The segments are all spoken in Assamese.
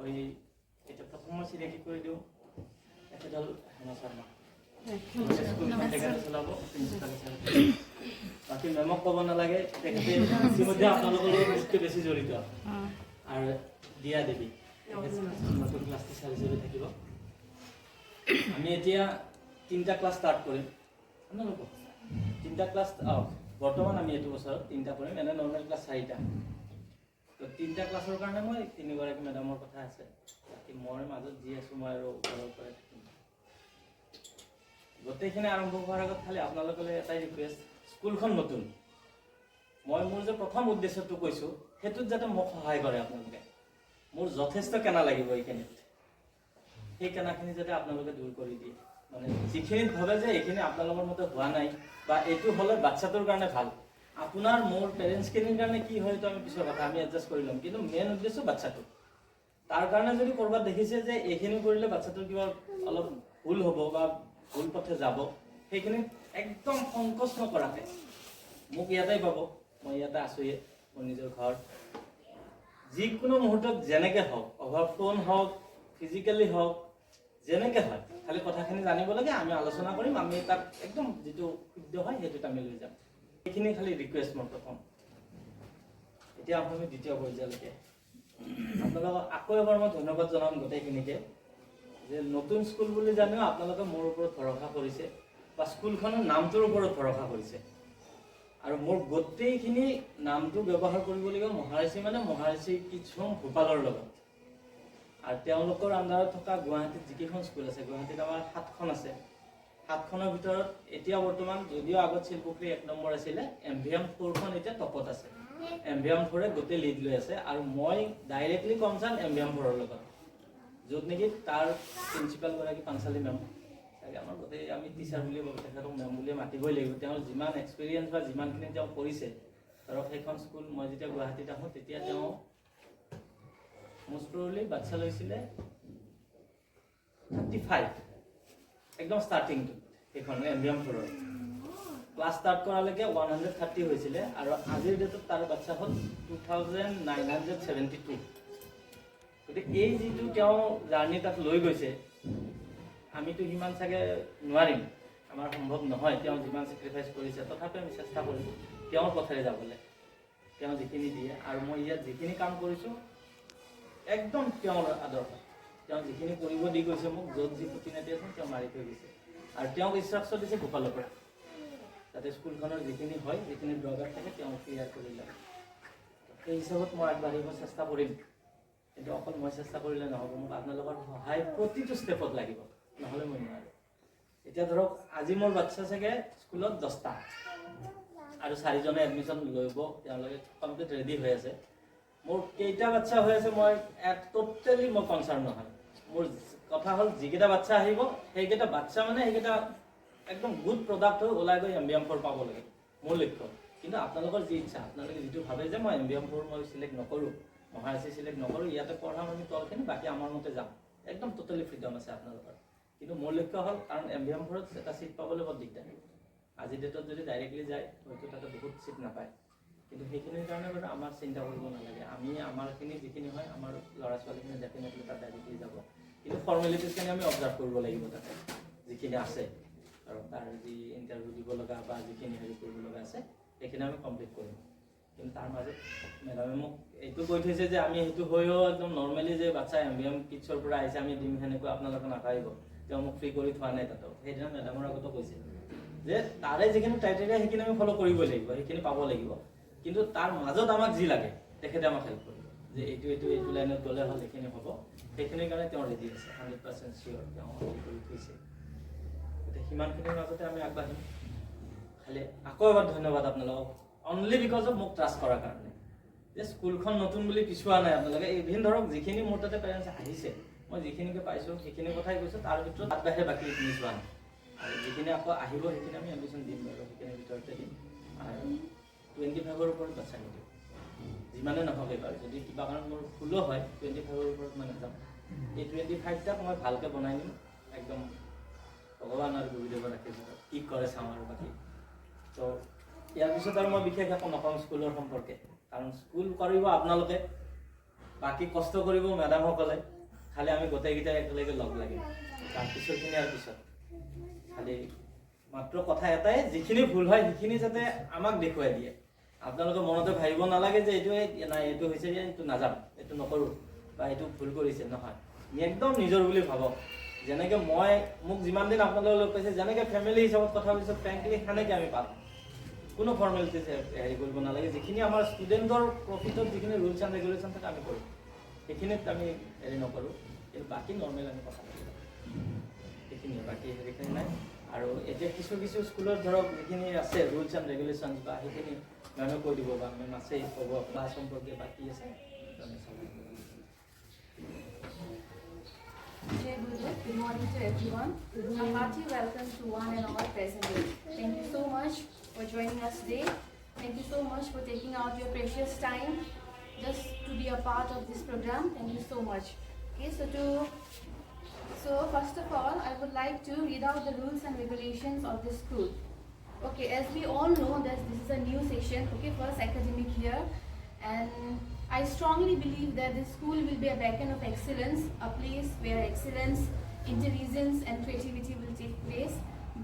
ওই এটা প্ৰথম মই চিনাকি কৰি দিওঁ এখেতল হেমা শৰ্মা বাকী মেমক ক'ব নালাগে তেখেতে ইতিমধ্যে আপোনালোকৰ লগত মোতকৈ বেছি জড়িত আৰু দিয়া দেৱী নতুন ক্লাছ টিচাৰ হিচাপে থাকিব আমি এতিয়া 3টা ক্লাছ ষ্টাৰ্ট কৰিম আপোনালোকক 3টা ক্লাছ বৰ্তমান আমি এইটো বছৰত 3টা কৰিম এনে নৰ্মেল ক্লাছ 4টা তো 3টা ক্লাছৰ কাৰণে মই 3গৰাকী মেডামৰ কথা আছে বাকী মই মাজত যি আছোঁ মই আৰু ওপৰৰ পৰা থাকিম গোটেইখিনি আৰম্ভ হোৱাৰ আগত খালি আপোনালোকলৈ এটাই ৰিকুৱেষ্ট স্কুলখন নতুন মই মোৰ যে প্ৰথম উদ্দেশ্যটো কৈছোঁ সেইটোত যাতে মোক সহায় কৰে আপোনালোকে মোৰ যথেষ্ট কেনা লাগিব এইখিনিত সেই কেনাখিনি যাতে আপোনালোকে দূৰ কৰি দিয়ে মানে যিখিনিত ভাবে যে এইখিনি আপোনালোকৰ মতে হোৱা নাই বা এইটো হ'লে বাচ্চাটোৰ কাৰণে ভাল আপোনাৰ মোৰ পেৰেণ্টছখিনিৰ কাৰণে কি হয় তো আমি পিছৰ কথা আমি এডজাষ্ট কৰি ল'ম কিন্তু মেইন উদ্দেশ্য বাচ্চাটো তাৰ কাৰণে যদি ক'ৰবাত দেখিছে যে এইখিনি কৰিলে বাচ্চাটোৰ কিবা অলপ ভুল হ'ব বা ভুল পথে যাব সেইখিনি একদম সংকোচ নকৰাকৈ মোক ইয়াতেই পাব মই ইয়াতে আছোঁয়ে মোৰ নিজৰ ঘৰ যিকোনো মুহূৰ্তত যেনেকৈ হওক অভাৰ ফোন হওক ফিজিকেলি হওক যেনেকৈ হয় খালি কথাখিনি জানিব লাগে আমি আলোচনা কৰিম আমি তাক একদম যিটো শুদ্ধ হয় সেইটোত আমি লৈ যাম এইখিনি খালি ৰিকুৱেষ্ট মোৰ প্ৰথম এতিয়া আমি দ্বিতীয় পৰ্যায়লৈকে আপোনালোকক আকৌ এবাৰ মই ধন্যবাদ জনাম গোটেইখিনিকে যে নতুন স্কুল বুলি জানিও আপোনালোকে মোৰ ওপৰত ভৰসা কৰিছে বা স্কুলখনৰ নামটোৰ ওপৰত ভৰসা কৰিছে আৰু মোৰ গোটেইখিনি নামটো ব্যৱহাৰ কৰিবলগীয়া মহাৰিষি মানে মহাৰিষি কিডছ হোম ভূপালৰ লগত আৰু তেওঁলোকৰ আণ্ডাৰত থকা গুৱাহাটীত যিকেইখন স্কুল আছে গুৱাহাটীত আমাৰ 7খন আছে 7খনৰ ভিতৰত এতিয়া বৰ্তমান যদিও আগত শিলপুখুৰী 1 নম্বৰ আছিলে MVM 4খন এতিয়া টপত আছে MVM 4এ গোটেই লিড লৈ আছে আৰু মই ডাইৰেক্টলি কনচাৰ্ণ MVM 4ৰ লগত য'ত নেকি তাৰ প্ৰিন্সিপালগৰাকী পাঞ্চালী মেম চাগে আমাৰ গোটেই আমি টিচাৰ বুলিয়ে তেখেতক মেম বুলিয়ে মাতিবই লাগিব তেওঁৰ যিমান এক্সপিৰিয়েঞ্চ বা যিমানখিনি তেওঁ কৰিছে ধৰক সেইখন স্কুল মই যেতিয়া গুৱাহাটীত আহোঁ তেতিয়া তেওঁ মোষ্ট প্ৰবলি বাচ্চা লৈছিলে 35 একদম ষ্টাৰ্টিংটো সেইখন MVM 4ৰ ক্লাছ ষ্টাৰ্ট কৰালৈকে 130 হৈছিলে আৰু আজিৰ ডেটত তাৰ বাচ্চা হ'ল 2972 গতিকে এই যিটো তেওঁ জাৰ্ণি তাত লৈ গৈছে আমিতো সিমান চাগে নোৱাৰিম আমাৰ সম্ভৱ নহয় তেওঁ যিমান ছেক্ৰিফাইচ কৰিছে তথাপি আমি চেষ্টা কৰিম তেওঁৰ পথেৰে যাবলৈ তেওঁ যিখিনি দিয়ে আৰু মই ইয়াত যিখিনি কাম কৰিছোঁ একদম তেওঁৰ আদৰ্শ তেওঁ যিখিনি কৰিব দি গৈছে মোক য'ত যি খুঁটিনাটি আছে তেওঁ মাৰি থৈ গৈছে আৰু তেওঁক ইনষ্ট্ৰাকশ্যন দিছে ভূপালৰ পৰা যাতে স্কুলখনৰ যিখিনি হয় যিখিনি দৰকাৰ থাকে তেওঁ ক্লিয়াৰ কৰি লয় সেই হিচাপত মই আগবাঢ়িব চেষ্টা কৰিম কিন্তু অকল মই চেষ্টা কৰিলে নহ'ব মোক আপোনালোকৰ সহায় প্ৰতিটো ষ্টেপত লাগিব নহ'লে মই নোৱাৰোঁ এতিয়া ধৰক আজি মোৰ বাচ্চা চাগে স্কুলত 10টা আৰু 4জনে এডমিশ্যন লৈব তেওঁলোকে কমপ্লিট ৰেডি হৈ আছে মোৰ কেইটা বাচ্চা হৈ আছে মই টোটেলি মই কনচাৰ্ণ নহয় মোৰ কথা হ'ল যিকেইটা বাচ্চা আহিব সেইকেইটা বাচ্চা মানে সেইকেইটা একদম গুড প্ৰডাক্ট হৈ ওলাই গৈ MVM 4 পাব লাগে মোৰ লক্ষ্য কিন্তু আপোনালোকৰ যি ইচ্ছা আপোনালোকে যিটো ভাবে যে মই MVM 4 মই চিলেক্ট নকৰোঁ মহাৰিষি চিলেক্ট নকৰোঁ ইয়াতে পঢ়াম আমি তলখিনি বাকী আমাৰ মতে যাম একদম টোটেলি ফ্ৰীডম আছে আপোনালোকৰ কিন্তু মোৰ লক্ষ্য হ'ল কাৰণ MVM 4ত এটা ছিট পাবলৈ বৰ দিগদাৰ আজিৰ ডেটত যদি ডাইৰেক্টলি যায় হয়তো তাতে বহুত ছিট নাপায় কিন্তু সেইখিনিৰ কাৰণে বাৰু আমাৰ চিন্তা কৰিব নালাগে আমি আমাৰখিনি যিখিনি হয় আমাৰ ল'ৰা ছোৱালীখিনি ডেফিনেটলি তাত ডাইৰেক্টলি যাব কিন্তু ফৰ্মেলিটিজখিনি আমি অবজাৰ্ভ কৰিব লাগিব তাতে যিখিনি আছে আৰু তাৰ যি ইণ্টাৰভিউ দিব লগা বা যিখিনি হেৰি কৰিব লগা আছে সেইখিনি আমি কমপ্লিট কৰিম কিন্তু তাৰ মাজত মেডামে মোক এইটো কৈ থৈছে যে আমি সেইটো হৈও একদম নৰ্মেলি যে বাচ্চা MVM কিডছৰ পৰা আহিছে আমি দিম সেনেকুৱা আপোনালোকে নাপাৰিব তেওঁ মোক ফ্ৰী কৰি থোৱা নাই তাতো সেইদিনা মেডামৰ আগতো কৈছে যে তাৰে যিখিনি ক্ৰাইটেৰিয়া সেইখিনি আমি ফ'ল' কৰিবই লাগিব সেইখিনি পাব লাগিব কিন্তু তাৰ মাজত আমাক যি লাগে তেখেতে আমাক হেল্প কৰিব যে এইটো লাইনত গ'লে হ'ল সেইখিনি হ'ব সেইখিনিৰ কাৰণে তেওঁ ৰেডি আছে 100% চিয়'ৰ তেওঁ কৰি থৈছে গতিকে সিমানখিনিৰ মাজতে আমি আগবাঢ়িম খালি আকৌ এবাৰ ধন্যবাদ আপোনালোকক অনলি বিকজ অফ মোক ট্ৰাষ্ট কৰাৰ কাৰণে যে স্কুলখন নতুন বুলি পিছুৱা নাই আপোনালোকে ইভিন ধৰক যিখিনি মোৰ তাতে পেৰেণ্টছ আহিছে মই যিখিনিকে পাইছোঁ সেইখিনি কথাই কৈছোঁ তাৰ ভিতৰত আগবাঢ়ে বাকী এইখিনি চোৱা নাই আৰু যিখিনি আকৌ আহিব সেইখিনি আমি এডমিশ্যন দিম বাৰু সেইখিনিৰ ভিতৰতে দিম আৰু 25ৰ ওপৰত বাচ্চা নিদিওঁ যিমানে নহওক এইবাৰ যদি কিবা কাৰণত মোৰ ভুলো হয় 25ৰ ওপৰত মই নাযাম এই 25টাক মই ভালকৈ বনাই নিম একদম ভগৱান আৰু গুৰুদেৱৰ ৰাখিছোঁ কি কৰে চাওঁ আৰু বাকী তো ইয়াৰ পিছত আৰু মই বিশেষ একো নকওঁ স্কুলৰ সম্পৰ্কে কাৰণ স্কুল কৰিব আপোনালোকে বাকী কষ্ট কৰিব মেডামসকলে খালি আমি গোটেইকেইটাই একেলগে লগ লাগিম তাৰপিছৰখিনি আৰু পিছত খালি মাত্ৰ কথা এটাই যিখিনি ভুল হয় সেইখিনি যাতে আমাক দেখুৱাই দিয়ে আপোনালোকে মনতে ভাবিব নালাগে যে এইটো নাই এইটো হৈছে যে এইটো নাযাম এইটো নকৰোঁ বা এইটো ভুল কৰিছে নহয় একদম নিজৰ বুলি ভাবক যেনেকৈ মই মোক যিমান দিন আপোনালোকে লগ পাইছে যেনেকৈ ফেমিলি হিচাপত কথা পাতিছোঁ ফ্ৰেংকলি সেনেকৈ আমি পাম কোনো ফৰ্মেলিটিজ হেৰি কৰিব নালাগে যিখিনি আমাৰ ষ্টুডেণ্টৰ প্ৰফিটত যিখিনি ৰুলছ এণ্ড ৰেগুলেশ্যন থাকে আমি কৰিম সেইখিনিত আমি হেৰি নকৰোঁ কিন্তু বাকী নৰ্মেল আমি কথা পাতিম সেইখিনিয়ে বাকী হেৰিখিনি নাই আৰু এতিয়া কিছু কিছু স্কুলত ধৰক যিখিনি আছে ৰুলছ এণ্ড ৰেগুলেশ্যনছ বা সেইখিনি মেমে কৈ দিব বা মেম আছেই ক'ব ক্লাছ সম্পৰ্কে বাকী আছে Good morning to everyone. A hearty welcome to one and all present here. Thank you so much for joining us today. Thank you so much for taking out your precious time just to be a part of this program. Thank you so much. Okay, so first of all, I would like to read out the rules and regulations of this school. Okay, as we all know that this is a new session, okay, first academic year, and I strongly believe that this school will be a beacon of excellence, a place where excellence, intelligence and creativity will take place,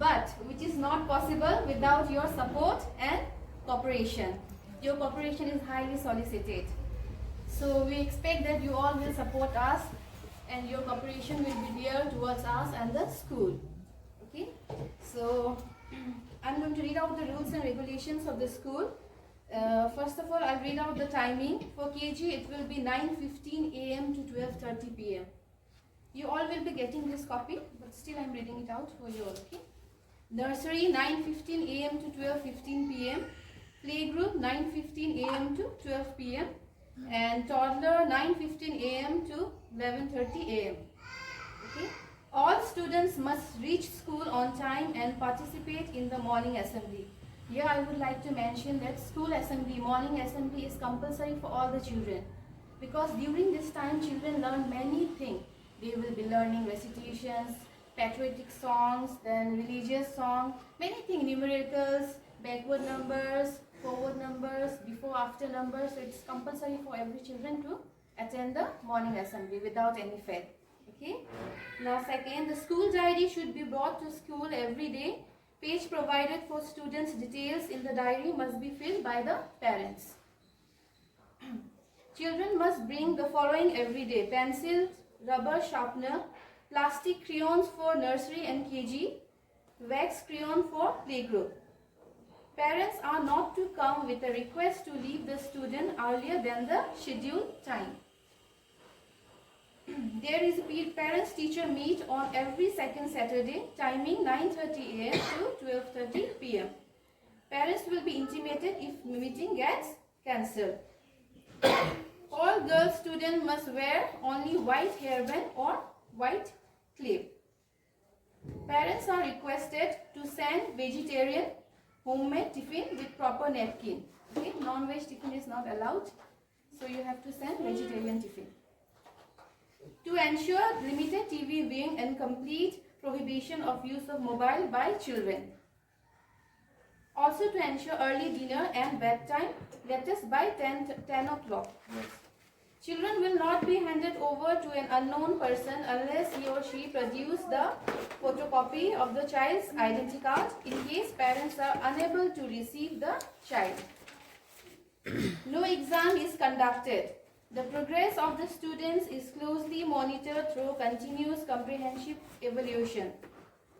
but which is not possible without your support and cooperation. Your cooperation is highly solicited. So we expect that you all will support us and your cooperation will be there towards us and the school. Okay, so I'm going to read out the rules and regulations of the school. First of all, I'll read out the timing. For KG, it will be 9:15 a.m. to 12:30 p.m. You all will be getting this copy, but still I'm reading it out for you all, okay? Nursery, 9:15 a.m. to 12:15 p.m. Playgroup, 9:15 a.m. to 12 p.m. And toddler, 9:15 a.m. to 11:30 a.m. Okay? All students must reach school on time and participate in the morning assembly. Here I would like to mention that school assembly, morning assembly is compulsory for all the children because during this time children learn many things. They will be learning recitations, patriotic songs, then religious songs, many things, numericals, backward numbers, forward numbers, before after numbers. So it's compulsory for every children to attend the morning assembly without any fail. Okay. Now second, the school diary should be brought to school every day. Page provided for students' details in the diary must be filled by the parents. Children must bring the following every day: pencils, rubber sharpener, plastic crayons for nursery and KG, wax crayon for playgroup. Parents are not to come with a request to leave the student earlier than the scheduled time. There is a parents-teacher meet on every second Saturday, timing 9:30 a.m. to 12:30 p.m. Parents will be intimated if meeting gets cancelled. All girl students must wear only white hairband or white clip. Parents are requested to send vegetarian homemade tiffin with proper napkin. Okay, non-veg tiffin is not allowed, so you have to send vegetarian tiffin. To ensure limited TV viewing and complete prohibition of use of mobile by children. Also to ensure early dinner and bedtime, latest by 10 o'clock. Yes. Children will not be handed over to an unknown person unless he or she produce the photocopy of the child's identity card in case parents are unable to receive the child. No exam is conducted. The progress of the students is closely monitored through continuous comprehensive evaluation.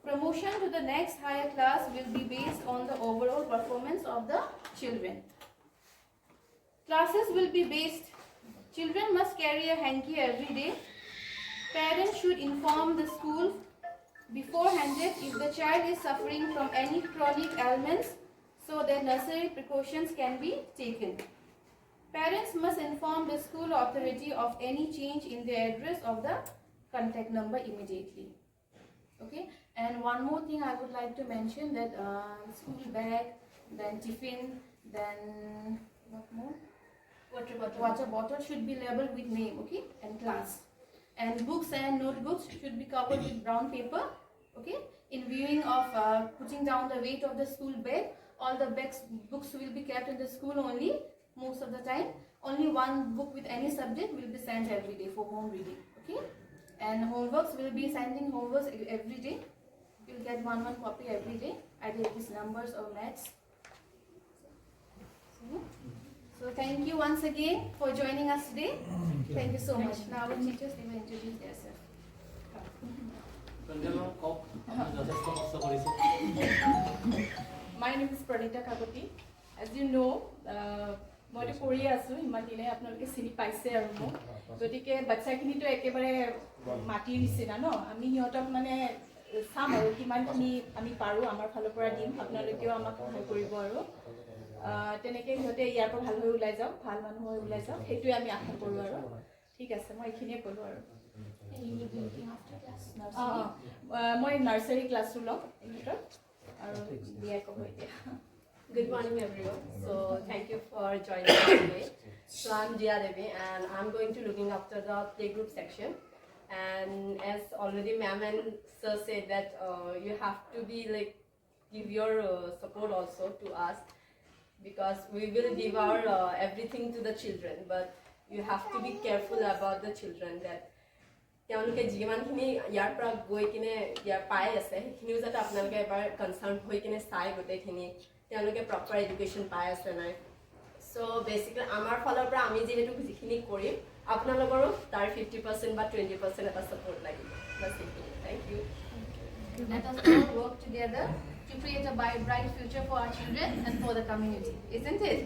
Promotion to the next higher class will be based on the overall performance of the children. Classes will be based. Children must carry a hanky every day. Parents should inform the school beforehand if the child is suffering from any chronic ailments so that necessary precautions can be taken. Parents must inform the school authority of any change in the address of the contact number immediately. Okay, and one more thing I would like to mention that school bag, then tiffin, then what more? Water bottle should be labeled with name, okay, and class. And books and notebooks should be covered with brown paper, okay. In viewing of putting down the weight of the school bag, all the books will be kept in the school only. Most of the time, only one book with any subject will be sent every day for home reading. Okay. And homeworks, we'll be sending homeworks every day. You'll get one copy every day, either it is numbers or maths. So thank you once again for joining us today. Thank you so much. Now our teachers, they will introduce themselves. ৰঞ্জনৰ কওক আপুনি যথেষ্ট কষ্ট কৰিছে My name is Pranita Kakoti. As you know, মই কৰি আছো ইমান দিনে আপোনালোকে চিনি পাইছে আৰু মোক গতিকে বাচ্চাখিনিতো একেবাৰে মাটিৰ নিচিনা ন আমি সিহঁতক মানে চাম আৰু কিমানখিনি আমি পাৰোঁ আমাৰ ফালৰ পৰা দিম আপোনালোকেও আমাক সহায় কৰিব আৰু তেনেকৈ সিহঁতে ইয়াৰ পৰা ভাল হৈ ওলাই যাওক ভাল মানুহ হৈ ওলাই যাওক সেইটোৱে আমি আশা কৰোঁ আৰু ঠিক আছে মই এইখিনিয়ে ক'লোঁ আৰু And you will be looking after class অঁ nursery. মই নাৰ্চাৰী ক্লাছো ল'ম ইহঁতৰ আৰু দিয়াই ক'ব এতিয়া Good morning, everyone. So thank you for joining us today. So I'm Jia Devi, and I'm going to looking after the playgroup section. And as already ma'am and sir said that you have to be like give your support also to us because we will give our everything to the children, but you have to be careful about the children that. তেওঁলোকে যিমানখিনি ইয়াৰ পৰা গৈ কিনে ইয়াৰ পাই আছে সেইখিনিও যাতে আপোনালোকে এবাৰ কনচাৰ্ণ হৈ কিনে চাই গোটেইখিনি তেওঁলোকে প্ৰপাৰ এডুকেশ্যন পাই আছে নাই চ' বেচিকেলি আমাৰ ফালৰ পৰা আমি যিহেতু যিখিনি কৰিম আপোনালোকৰো তাৰ 50% বা 20% এটা ছাপোৰ্ট লাগিব বাছ এইখিনি thank you Let us all work together to create a bright future for our children and for the community, isn't it?